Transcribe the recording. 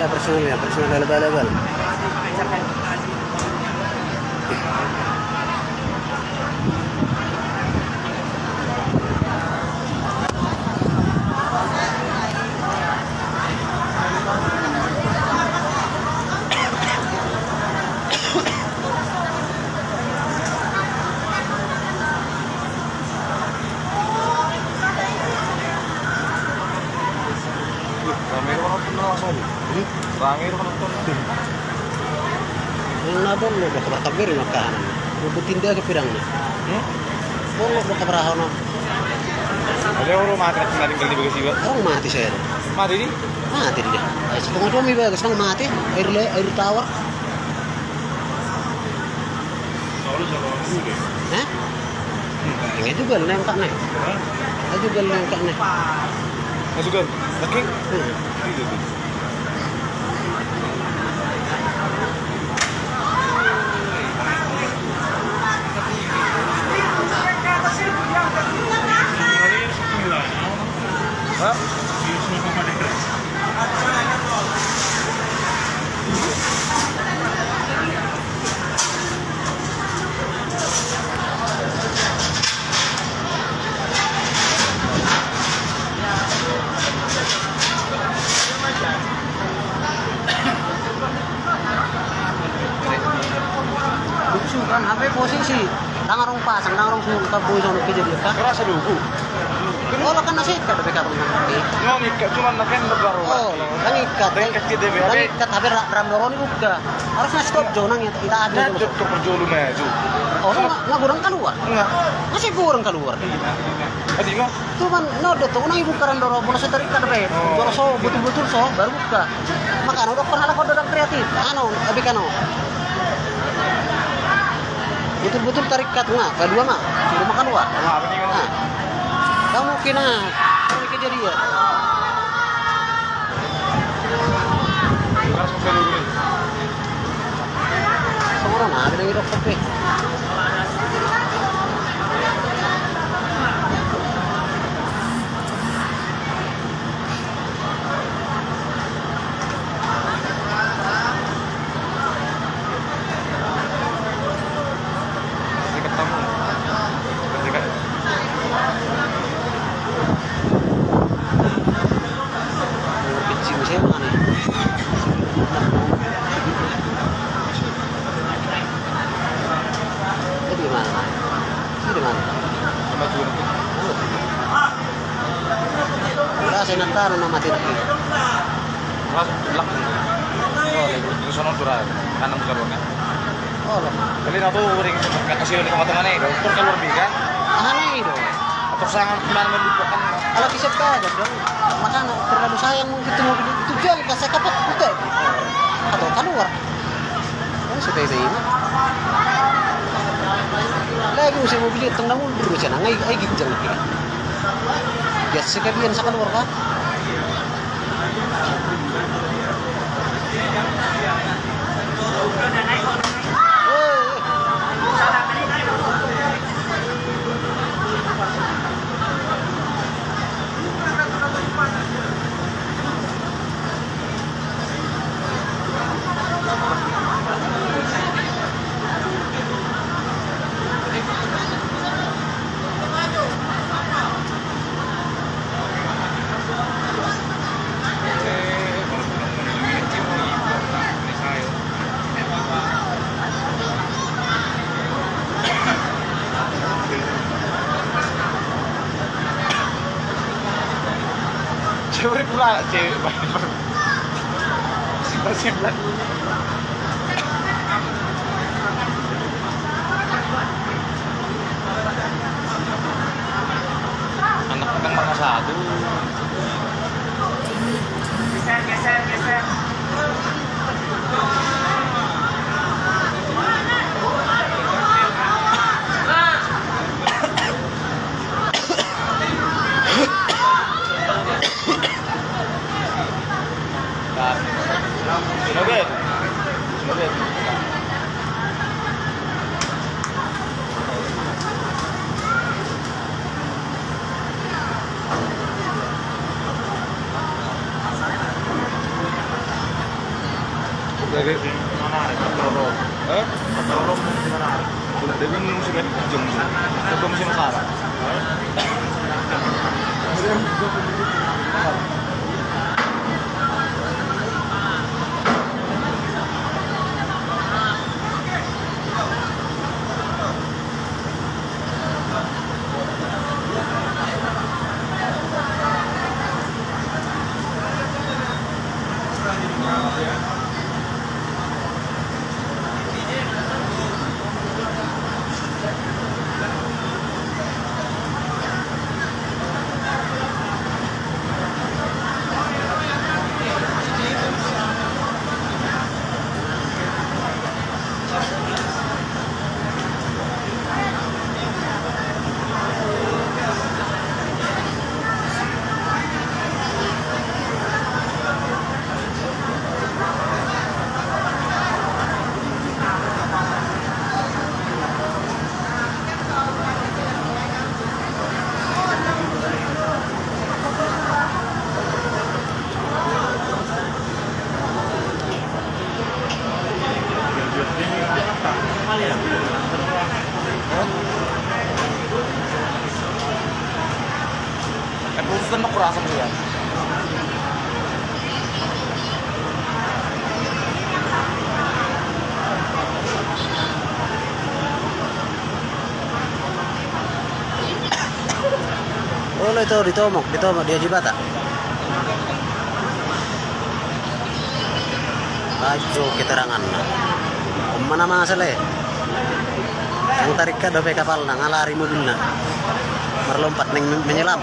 Ada personilnya, personil level-level. Rangir penonton. Yang nabon lo kabar kabir makanan. Rubutin dia ke pirangnya. Boleh lo kabar ahono. Ada orang mati nanti tinggal di bagasi juga. Orang mati saya. Mati di? Mati dia. Setengah dua mi bagus nang mati. Air tawar. Hah? Ini juga nengkak nih. Ini juga nengkak nih. Masukan. Lagi? Itu. Kan HP posisi tangan orang pasang tangan orang suruh tabu sono kejadian kan Kerasa dulu. oh kan nasi ikat beka pun Nggak ikat cuma naken berbaru. oh kan ikat Ikat dia kan ikat HP ram dorong buka harusnya stop jonang ya kita ada Nah, itu perjolu maju. oh nggak kurang keluar Enggak. masih kurang keluar Adi nggak? tuh kan no do tuh nang ibu karan dorong bola setar ikat be kalau so betul-betul so baru buka makanya udah pernah kau dorong kreatif anu abi kano betul-betul tarik kat nggak kedua mah suruh makan luar Apa nih nah kamu kena ini kejadian Langsung saya dulu. sama orang ada yang hidup kopi saya nantaro na mati lagi. Langsung belak. Oh, itu sono durang. Kanan belakangnya. Oh, loh. Kali na tuh ring kasih ulit ke teman nih. Dokter keluar bigan. Ahana itu. Atau sangat benar mendudukan. Kalau kisah aja dong. Makanya terlalu sayang gitu mobil itu jual kasih kapat udah. Atau keluar. Oh, sudah ini. Lagi musim mobil tengah mundur sana ngai ginjal lagi. Biasa sekalian sa keluar kan. Cewek pula cewek simpel anak kan mana satu geser Oke. dari mana? Toro. Toro mana? Sudah dari musim jam. Ke musim sekarang. Khususnya mau kurang asam juga. Oh, itu ditomok dia jibata. Ajo keterangan. Mana masalah? Yang tarik ka dope kapal na ngalari mobilnya. Merlompat menyelam.